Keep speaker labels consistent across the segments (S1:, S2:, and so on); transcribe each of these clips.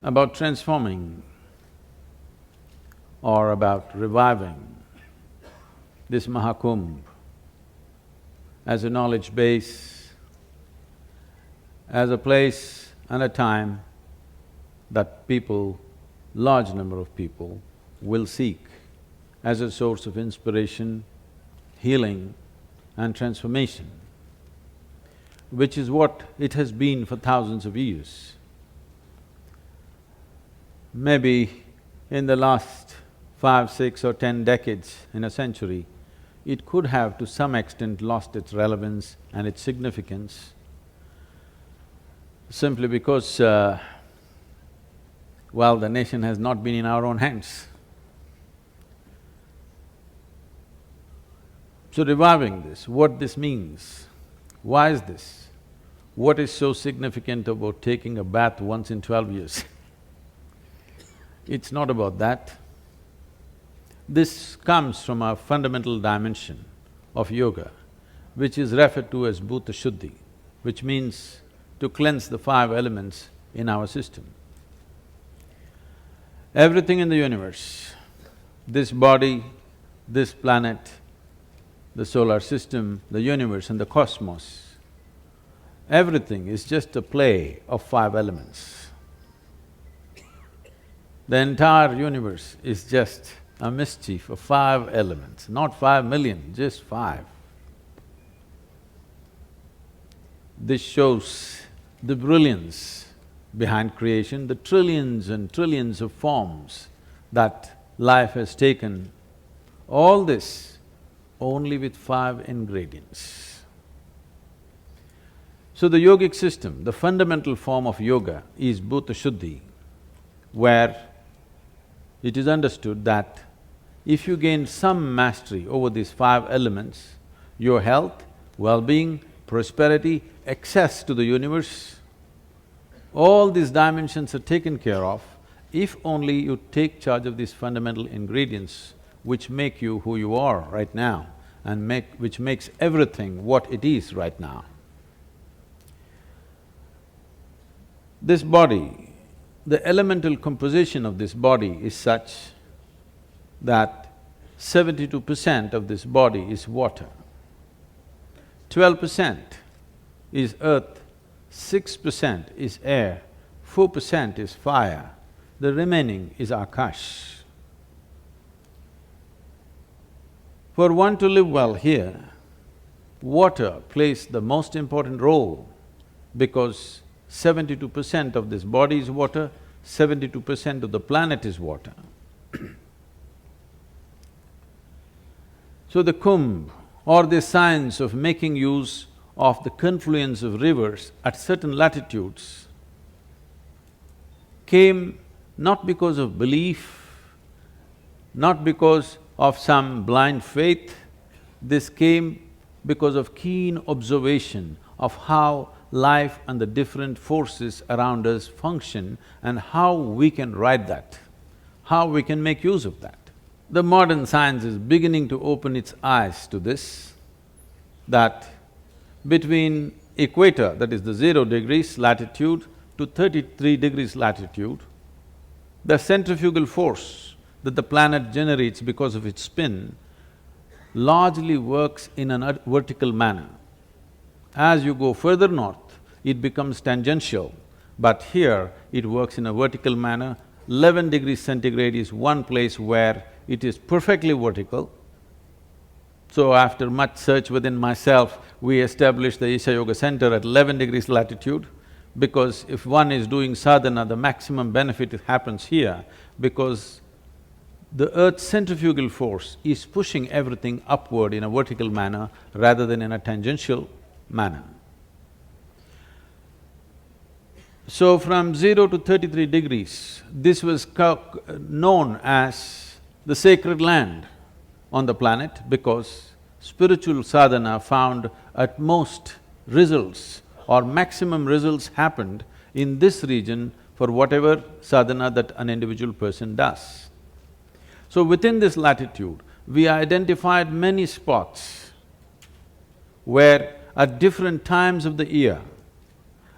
S1: about transforming or about reviving this Mahakumbh as a knowledge base, as a place and a time that people, large number of people, will seek as a source of inspiration, healing and transformation, which is what it has been for thousands of years. Maybe in the last 5, 6 or 10 decades in a century, it could have to some extent lost its relevance and its significance simply because, well, the nation has not been in our own hands. So reviving this, what this means, why is this? What is so significant about taking a bath once in 12 years? It's not about that. This comes from a fundamental dimension of yoga, which is referred to as bhuta shuddhi, which means to cleanse the 5 elements in our system. Everything in the universe, this body, this planet, the solar system, the universe and the cosmos, everything is just a play of 5 elements. The entire universe is just a mischief of 5 elements, not 5 million, just 5. This shows the brilliance behind creation, the trillions and trillions of forms that life has taken, all this only with 5 ingredients. So the yogic system, the fundamental form of yoga is bhuta shuddhi, where it is understood that if you gain some mastery over these 5 elements, your health, well-being, prosperity, access to the universe, all these dimensions are taken care of if only you take charge of these fundamental ingredients which make you who you are right now and which makes everything what it is right now. This body, the elemental composition of this body is such that 72% of this body is water, 12% is earth, 6% is air, 4% is fire, the remaining is akash. For one to live well here, water plays the most important role because 72% of this body is water, 72% of the planet is water. So the kumbh, or the science of making use of the confluence of rivers at certain latitudes, came not because of belief, not because of some blind faith, this came because of keen observation of how life and the different forces around us function and how we can ride that, how we can make use of that. The modern science is beginning to open its eyes to this, that between equator, that is the 0 degrees latitude to 33 degrees latitude, the centrifugal force that the planet generates because of its spin largely works in a vertical manner. As you go further north, it becomes tangential, but here it works in a vertical manner. 11 degrees centigrade is one place where it is perfectly vertical. So after much search within myself, we established the Isha Yoga Center at 11 degrees latitude, because if one is doing sadhana, the maximum benefit happens here because the earth's centrifugal force is pushing everything upward in a vertical manner rather than in a tangential manner. So from 0 to 33 degrees, this was known as the sacred land on the planet because spiritual sadhana found at most results or maximum results happened in this region for whatever sadhana that an individual person does. So within this latitude, we identified many spots where at different times of the year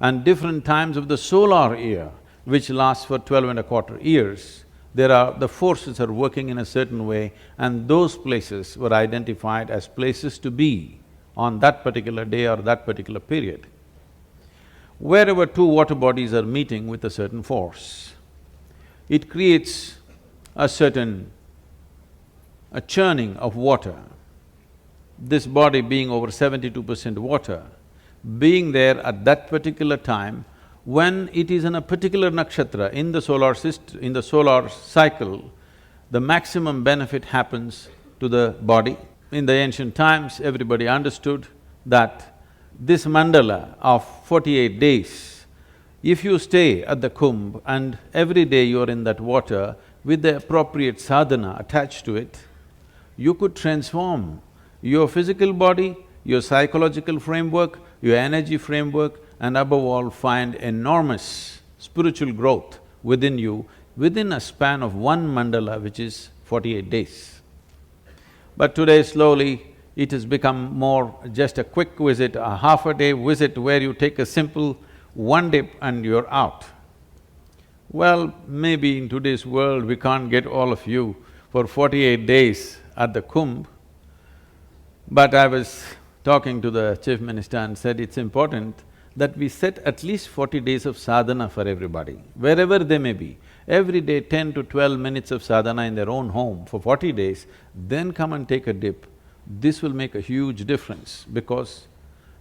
S1: and different times of the solar year, which lasts for 12 and a quarter years, the forces are working in a certain way, and those places were identified as places to be on that particular day or that particular period. Wherever two water bodies are meeting with a certain force, it creates a churning of water. This body being over 72% water, being there at that particular time, when it is in a particular nakshatra in the solar cycle, the maximum benefit happens to the body. In the ancient times, everybody understood that this mandala of 48 days, if you stay at the Kumbh and every day you are in that water with the appropriate sadhana attached to it, you could transform your physical body, your psychological framework, your energy framework, and above all, find enormous spiritual growth within you within a span of one mandala, which is 48 days. But today, slowly, it has become more just a quick visit, a half-a-day visit where you take a simple one dip and you're out. Well, maybe in today's world, we can't get all of you for 48 days at the Kumbh, but I was talking to the Chief Minister and said it's important that we set at least 40 days of sadhana for everybody, wherever they may be. Every day 10 to 12 minutes of sadhana in their own home for 40 days, then come and take a dip. This will make a huge difference, because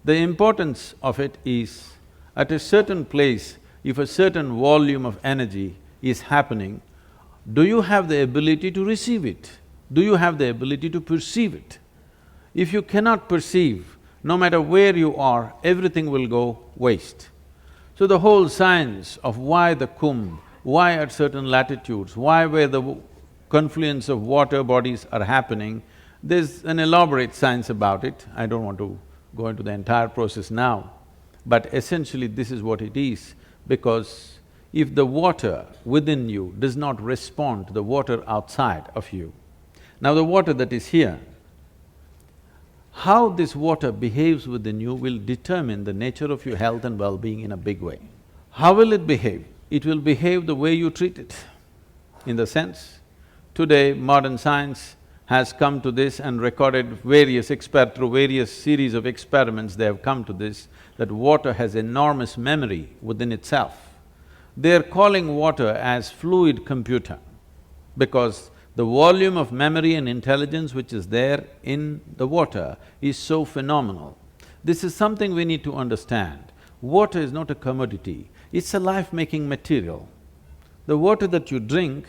S1: the importance of it is, at a certain place, if a certain volume of energy is happening, do you have the ability to receive it? Do you have the ability to perceive it? If you cannot perceive, no matter where you are, everything will go waste. So the whole science of why the Kumbh, why at certain latitudes, why where the confluence of water bodies are happening, there's an elaborate science about it. I don't want to go into the entire process now, but essentially this is what it is, because if the water within you does not respond to the water outside of you, now the water that is here, how this water behaves within you will determine the nature of your health and well-being in a big way. How will it behave? It will behave the way you treat it. In the sense, today modern science has come to this and recorded through various series of experiments they have come to this, that water has enormous memory within itself. They're calling water as fluid computer, because the volume of memory and intelligence which is there in the water is so phenomenal. This is something we need to understand. Water is not a commodity, it's a life-making material. The water that you drink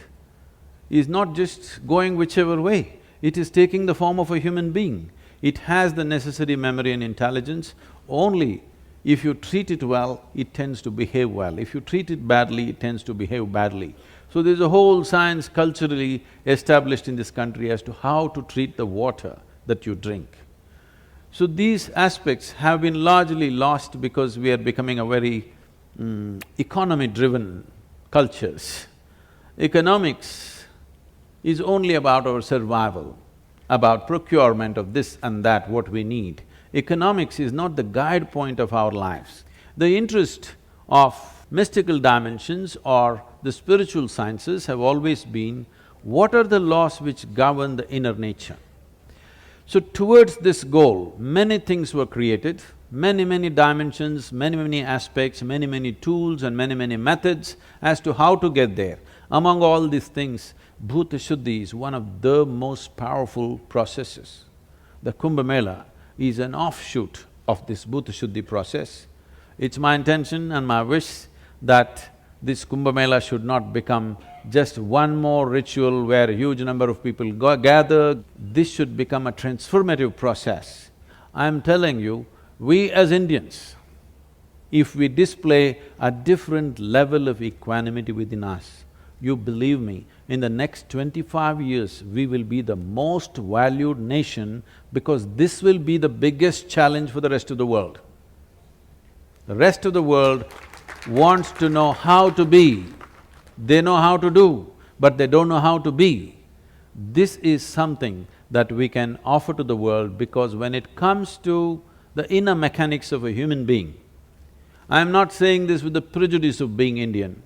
S1: is not just going whichever way, it is taking the form of a human being. It has the necessary memory and intelligence. Only if you treat it well, it tends to behave well. If you treat it badly, it tends to behave badly. So there's a whole science culturally established in this country as to how to treat the water that you drink. So these aspects have been largely lost because we are becoming a very economy-driven cultures. Economics is only about our survival, about procurement of this and that, what we need. Economics is not the guide point of our lives. The interest of mystical dimensions or the spiritual sciences have always been, what are the laws which govern the inner nature? So towards this goal, many things were created, many dimensions, many aspects, many tools and many methods as to how to get there. Among all these things, Bhuta Shuddhi is one of the most powerful processes. The Kumbh Mela is an offshoot of this Bhuta Shuddhi process. It's my intention and my wish that this Kumbh Mela should not become just one more ritual where a huge number of people gather. This should become a transformative process. I'm telling you, we as Indians, if we display a different level of equanimity within us, you believe me, in the next 25 years, we will be the most valued nation, because this will be the biggest challenge for the rest of the world. The rest of the world wants to know how to be. They know how to do, but they don't know how to be. This is something that we can offer to the world, because when it comes to the inner mechanics of a human being, I'm not saying this with the prejudice of being Indian.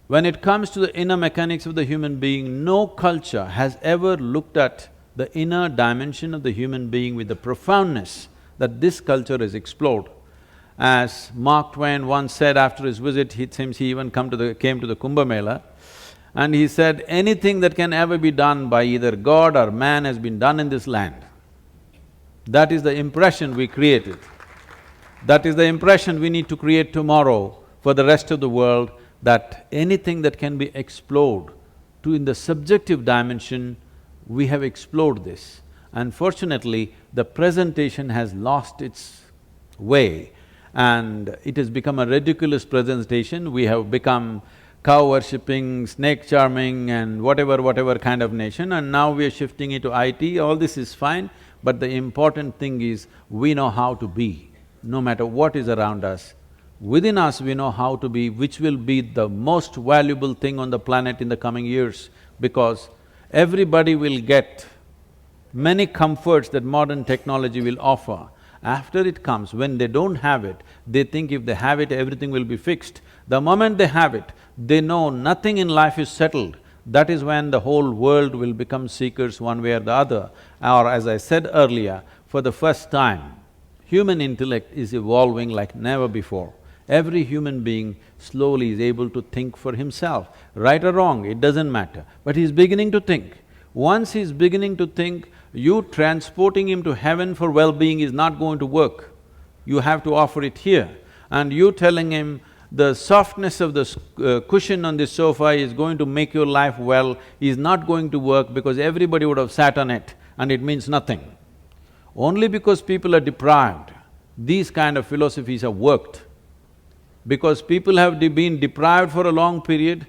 S1: When it comes to the inner mechanics of the human being, no culture has ever looked at the inner dimension of the human being with the profoundness that this culture has explored. As Mark Twain once said after his visit, it seems he even came to the Kumbh Mela, and he said, anything that can ever be done by either God or man has been done in this land. That is the impression we created. That is the impression we need to create tomorrow for the rest of the world, that anything that can be explored to in the subjective dimension, we have explored this. Unfortunately, the presentation has lost its way and it has become a ridiculous presentation. We have become cow-worshipping, snake-charming and whatever kind of nation, and now we are shifting into IT. All this is fine, but the important thing is we know how to be, no matter what is around us. Within us we know how to be, which will be the most valuable thing on the planet in the coming years, because everybody will get many comforts that modern technology will offer. After it comes, when they don't have it, they think if they have it, everything will be fixed. The moment they have it, they know nothing in life is settled. That is when the whole world will become seekers one way or the other. Or as I said earlier, for the first time, human intellect is evolving like never before. Every human being slowly is able to think for himself. Right or wrong, it doesn't matter, but he's beginning to think. Once he's beginning to think, you transporting him to heaven for well-being is not going to work. You have to offer it here. And you telling him the softness of the cushion on this sofa is going to make your life well is not going to work, because everybody would have sat on it and it means nothing. Only because people are deprived, these kind of philosophies have worked. Because people have been deprived for a long period,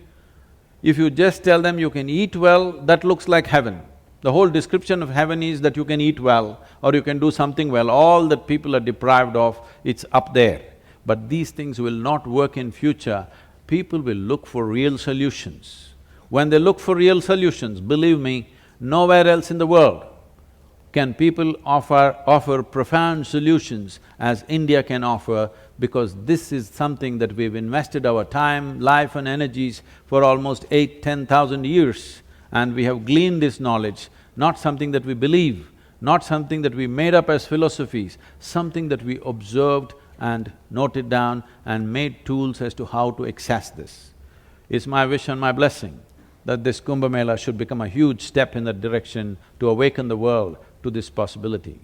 S1: if you just tell them you can eat well, that looks like heaven. The whole description of heaven is that you can eat well or you can do something well. All that people are deprived of, it's up there. But these things will not work in future. People will look for real solutions. When they look for real solutions, believe me, nowhere else in the world can people offer profound solutions as India can offer, because this is something that we've invested our time, life and energies for almost 8–10,000 years, and we have gleaned this knowledge, not something that we believe, not something that we made up as philosophies, something that we observed and noted down and made tools as to how to access this. It's my wish and my blessing that this Kumbh Mela should become a huge step in that direction to awaken the world to this possibility.